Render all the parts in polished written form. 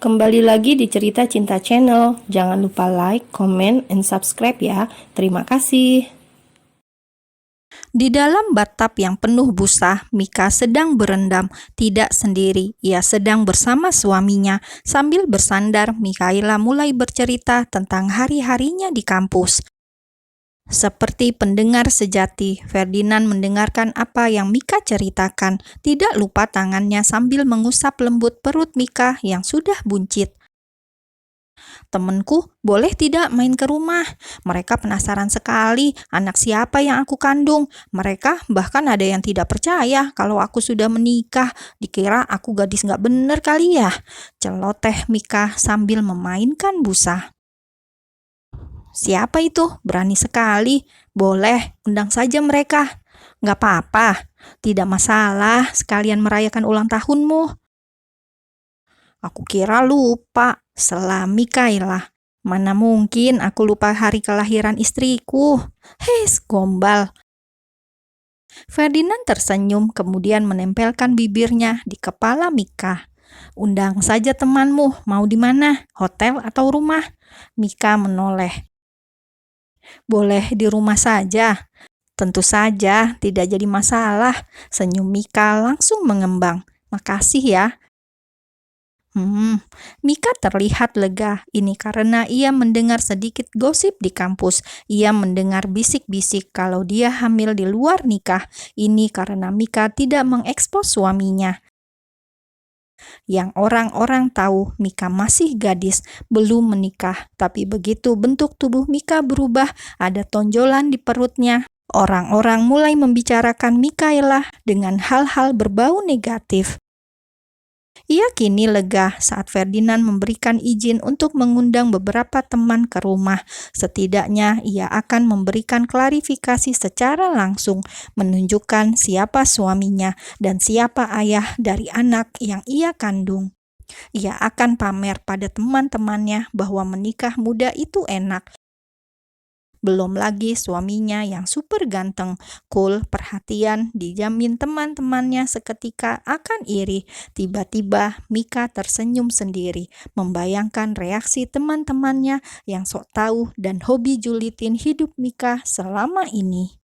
Kembali lagi di Cerita Cinta Channel. Jangan lupa like, comment, and subscribe ya. Terima kasih. Di dalam bathtub yang penuh busa, Mika sedang berendam, tidak sendiri. Ia sedang bersama suaminya. Sambil bersandar, Mikaela mulai bercerita tentang hari-harinya di kampus. Seperti pendengar sejati, Ferdinand mendengarkan apa yang Mika ceritakan, tidak lupa tangannya sambil mengusap lembut perut Mika yang sudah buncit. Temenku, boleh tidak main ke rumah? Mereka penasaran sekali anak siapa yang aku kandung. Mereka bahkan ada yang tidak percaya kalau aku sudah menikah. Dikira aku gadis gak bener kali ya. Celoteh Mika sambil memainkan busa. Siapa itu? Berani sekali. Boleh, undang saja mereka. Gak apa-apa, tidak masalah sekalian merayakan ulang tahunmu. Aku kira lupa, sela Mikaela. Mana mungkin aku lupa hari kelahiran istriku. Hes, gombal. Ferdinand tersenyum kemudian menempelkan bibirnya di kepala Mika. Undang saja temanmu, mau di mana? Hotel atau rumah? Mika menoleh. Boleh di rumah saja. Tentu saja, tidak jadi masalah. Senyum Mika langsung mengembang. Makasih ya. Mika terlihat lega. Ini karena ia mendengar sedikit gosip di kampus. Ia mendengar bisik-bisik kalau dia hamil di luar nikah. Ini karena Mika tidak mengekspos suaminya. Yang orang-orang tahu Mika masih gadis, belum menikah. Tapi begitu bentuk tubuh Mika berubah, ada tonjolan di perutnya. Orang-orang mulai membicarakan Mikaela dengan hal-hal berbau negatif. Ia kini lega saat Ferdinand memberikan izin untuk mengundang beberapa teman ke rumah. Setidaknya ia akan memberikan klarifikasi secara langsung, menunjukkan siapa suaminya dan siapa ayah dari anak yang ia kandung. Ia akan pamer pada teman-temannya bahwa menikah muda itu enak. Belum lagi suaminya yang super ganteng, cool, perhatian, dijamin teman-temannya seketika akan iri. Tiba-tiba Mika tersenyum sendiri, membayangkan reaksi teman-temannya yang sok tahu dan hobi julitin hidup Mika selama ini.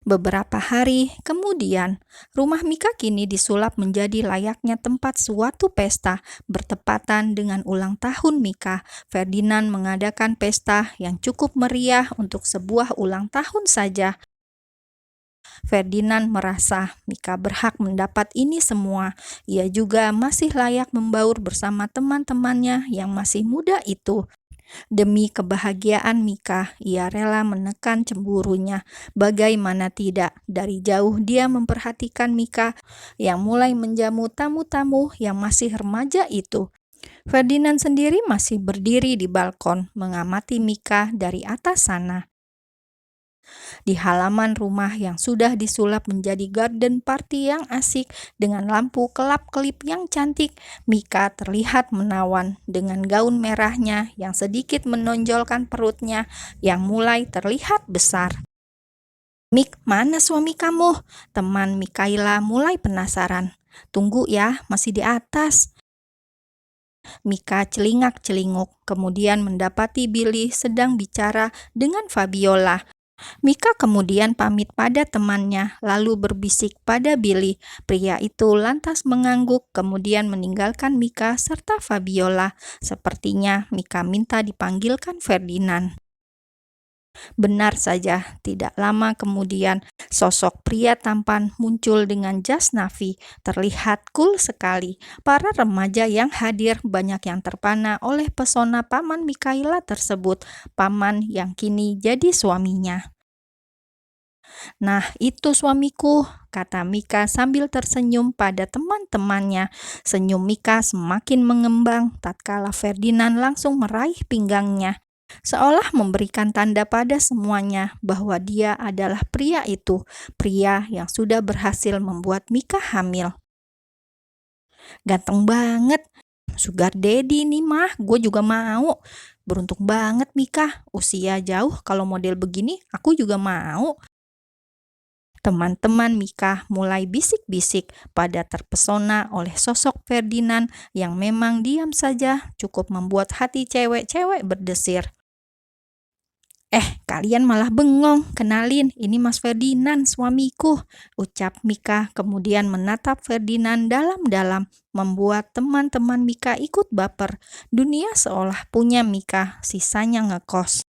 Beberapa hari kemudian, rumah Mika kini disulap menjadi layaknya tempat suatu pesta. Bertepatan dengan ulang tahun Mika, Ferdinand mengadakan pesta yang cukup meriah untuk sebuah ulang tahun saja. Ferdinand merasa Mika berhak mendapat ini semua. Ia juga masih layak membaur bersama teman-temannya yang masih muda itu. Demi kebahagiaan Mika, ia rela menekan cemburunya. Bagaimana tidak, dari jauh dia memperhatikan Mika yang mulai menjamu tamu-tamu yang masih remaja itu. Ferdinand sendiri masih berdiri di balkon, mengamati Mika dari atas sana. Di halaman rumah yang sudah disulap menjadi garden party yang asik dengan lampu kelap-kelip yang cantik, Mika terlihat menawan dengan gaun merahnya yang sedikit menonjolkan perutnya yang mulai terlihat besar. Mik, mana suami kamu? Teman Mikaela mulai penasaran. Tunggu ya, masih di atas. Mika celingak-celinguk, kemudian mendapati Billy sedang bicara dengan Fabiola. Mika kemudian pamit pada temannya, lalu berbisik pada Billy. Pria itu lantas mengangguk, kemudian meninggalkan Mika serta Fabiola. Sepertinya Mika minta dipanggilkan Ferdinand. Benar saja, tidak lama kemudian sosok pria tampan muncul dengan jas navy, terlihat cool sekali. Para remaja yang hadir banyak yang terpana oleh pesona paman Mikaela tersebut, paman yang kini jadi suaminya. Nah, itu suamiku, kata Mika sambil tersenyum pada teman-temannya. Senyum Mika semakin mengembang tatkala Ferdinand langsung meraih pinggangnya, seolah memberikan tanda pada semuanya bahwa dia adalah pria itu, pria yang sudah berhasil membuat Mika hamil. Ganteng banget, sugar daddy nih mah, gue juga mau. Beruntung banget Mika, usia jauh kalau model begini aku juga mau. Teman-teman Mika mulai bisik-bisik pada terpesona oleh sosok Ferdinand yang memang diam saja cukup membuat hati cewek-cewek berdesir. Kalian malah bengong, kenalin, ini Mas Ferdinand, suamiku, ucap Mika kemudian menatap Ferdinand dalam-dalam, membuat teman-teman Mika ikut baper. Dunia seolah punya Mika, sisanya ngekos.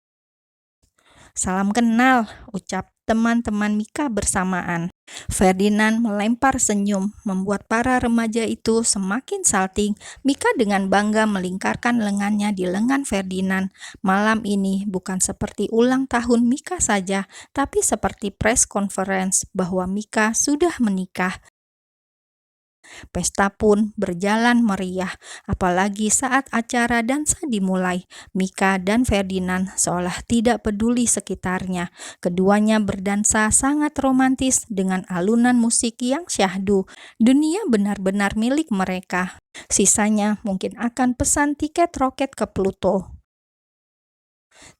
Salam kenal, ucap teman-teman Mika bersamaan. Ferdinand melempar senyum, membuat para remaja itu semakin salting. Mika dengan bangga melingkarkan lengannya di lengan Ferdinand. Malam ini bukan seperti ulang tahun Mika saja, tapi seperti press conference bahwa Mika sudah menikah. Pesta pun berjalan meriah, apalagi saat acara dansa dimulai. Mika dan Ferdinand seolah tidak peduli sekitarnya. Keduanya berdansa sangat romantis dengan alunan musik yang syahdu. Dunia benar-benar milik mereka. Sisanya mungkin akan pesan tiket roket ke Pluto.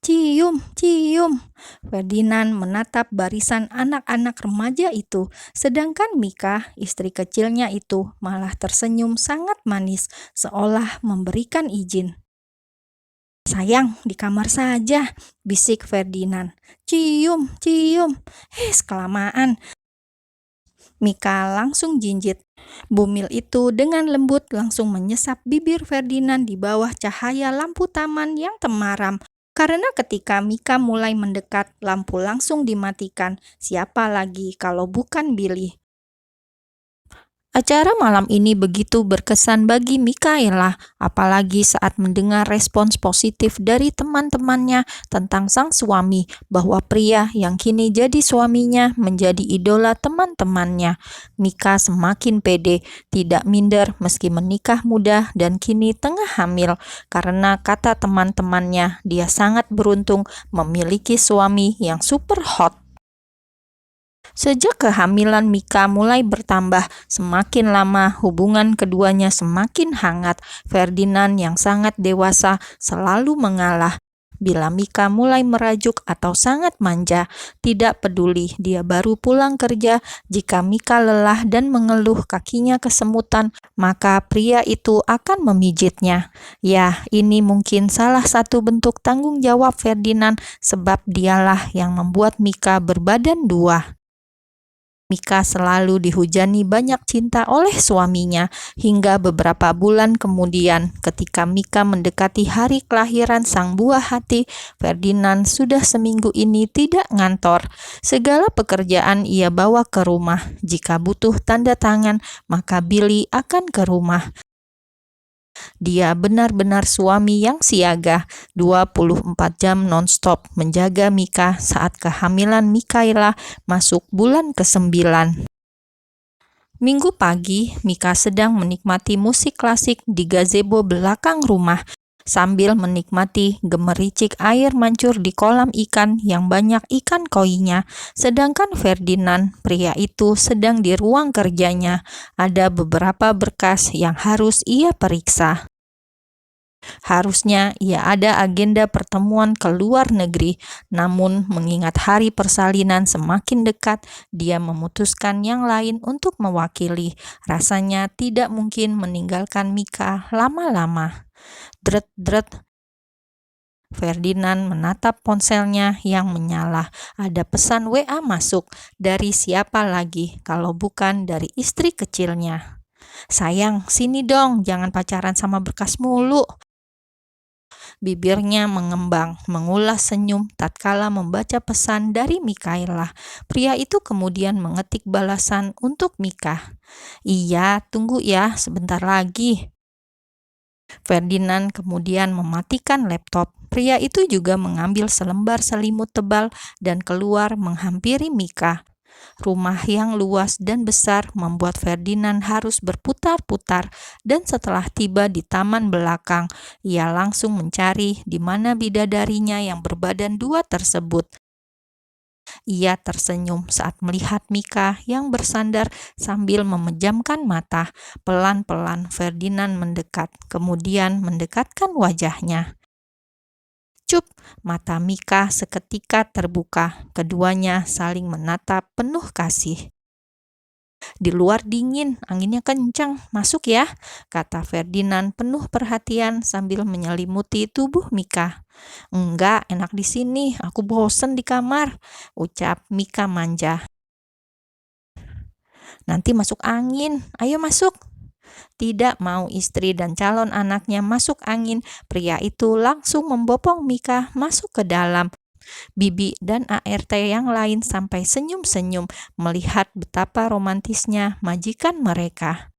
Cium, cium. Ferdinand menatap barisan anak-anak remaja itu, sedangkan Mika, istri kecilnya itu, malah tersenyum sangat manis, seolah memberikan izin. Sayang, di kamar saja, bisik Ferdinand. Cium, cium. Kelamaan. Mika langsung jinjit. Bumil itu dengan lembut langsung menyesap bibir Ferdinand di bawah cahaya lampu taman yang temaram. Karena ketika Mika mulai mendekat, lampu langsung dimatikan. Siapa lagi kalau bukan Billy? Acara malam ini begitu berkesan bagi Mikaela, apalagi saat mendengar respons positif dari teman-temannya tentang sang suami, bahwa pria yang kini jadi suaminya menjadi idola teman-temannya. Mika semakin pede, tidak minder meski menikah muda dan kini tengah hamil, karena kata teman-temannya, dia sangat beruntung memiliki suami yang super hot. Sejak kehamilan Mika mulai bertambah, semakin lama hubungan keduanya semakin hangat. Ferdinand yang sangat dewasa selalu mengalah. Bila Mika mulai merajuk atau sangat manja, tidak peduli dia baru pulang kerja, jika Mika lelah dan mengeluh kakinya kesemutan, maka pria itu akan memijitnya. Ya, ini mungkin salah satu bentuk tanggung jawab Ferdinand, sebab dialah yang membuat Mika berbadan dua. Mika selalu dihujani banyak cinta oleh suaminya, hingga beberapa bulan kemudian ketika Mika mendekati hari kelahiran sang buah hati, Ferdinand sudah seminggu ini tidak ngantor. Segala pekerjaan ia bawa ke rumah. Jika butuh tanda tangan, maka Billy akan ke rumah. Dia benar-benar suami yang siaga, 24 jam non-stop menjaga Mika saat kehamilan Mikaela masuk bulan ke-9. Minggu pagi, Mika sedang menikmati musik klasik di gazebo belakang rumah, sambil menikmati gemericik air mancur di kolam ikan yang banyak ikan koinya. Sedangkan Ferdinand, pria itu, sedang di ruang kerjanya. Ada beberapa berkas yang harus ia periksa. Harusnya ia ada agenda pertemuan ke luar negeri, namun mengingat hari persalinan semakin dekat, dia memutuskan yang lain untuk mewakili. Rasanya tidak mungkin meninggalkan Mika lama-lama. Dret-dret. Ferdinand menatap ponselnya yang menyala. Ada pesan WA masuk. Dari siapa lagi kalau bukan dari istri kecilnya. Sayang, sini dong, jangan pacaran sama berkas mulu. Bibirnya mengembang, mengulas senyum tatkala membaca pesan dari Mikaela. Pria itu kemudian mengetik balasan untuk Mika. Iya, tunggu ya, sebentar lagi. Ferdinand kemudian mematikan laptop. Pria itu juga mengambil selembar selimut tebal dan keluar menghampiri Mika. Rumah yang luas dan besar membuat Ferdinand harus berputar-putar, dan setelah tiba di taman belakang, ia langsung mencari di mana bidadarinya yang berbadan dua tersebut. Ia tersenyum saat melihat Mika yang bersandar sambil memejamkan mata. Pelan-pelan Ferdinand mendekat, kemudian mendekatkan wajahnya. Cup, mata Mika seketika terbuka. Keduanya saling menatap penuh kasih. Di luar dingin, anginnya kencang. Masuk ya, kata Ferdinand penuh perhatian sambil menyelimuti tubuh Mika. Enggak, enak di sini. Aku bosen di kamar, ucap Mika manja. Nanti masuk angin. Ayo masuk. Tidak mau istri dan calon anaknya masuk angin, pria itu langsung membopong Mika masuk ke dalam. Bibi dan ART yang lain sampai senyum-senyum melihat betapa romantisnya majikan mereka.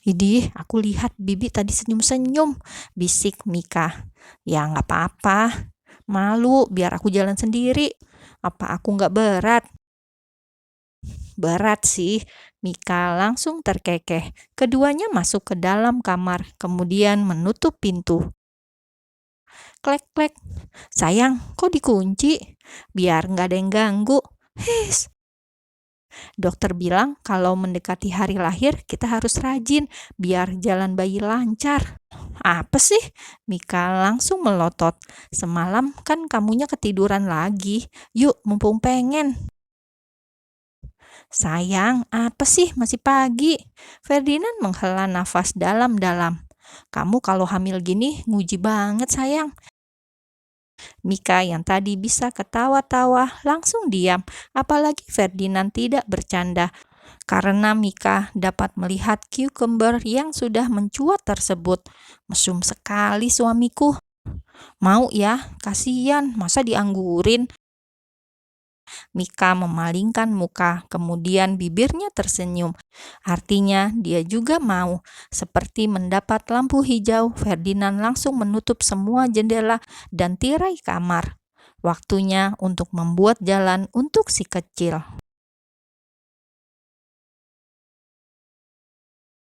Idih, aku lihat Bibi tadi senyum-senyum, bisik Mika. Ya nggak apa-apa, malu biar aku jalan sendiri. Apa aku nggak berat? Berat sih, Mika langsung terkekeh. Keduanya masuk ke dalam kamar, kemudian menutup pintu. Klek-klek. Sayang, kok dikunci? Biar nggak ada yang ganggu. His. Dokter bilang kalau mendekati hari lahir kita harus rajin biar jalan bayi lancar. Apa sih? Mika langsung melotot. Semalam kan kamunya ketiduran lagi. Yuk, mumpung pengen. Sayang, apa sih? Masih pagi. Ferdinand menghela nafas dalam-dalam. Kamu kalau hamil gini nguji banget sayang. Mika yang tadi bisa ketawa-tawa langsung diam, apalagi Ferdinand tidak bercanda. Karena Mika dapat melihat cucumber yang sudah mencuat tersebut. Mesum sekali suamiku. Mau ya, kasihan, masa dianggurin? Mika memalingkan muka, kemudian bibirnya tersenyum. Artinya dia juga mau. Seperti mendapat lampu hijau, Ferdinand langsung menutup semua jendela dan tirai kamar. Waktunya untuk membuat jalan untuk si kecil.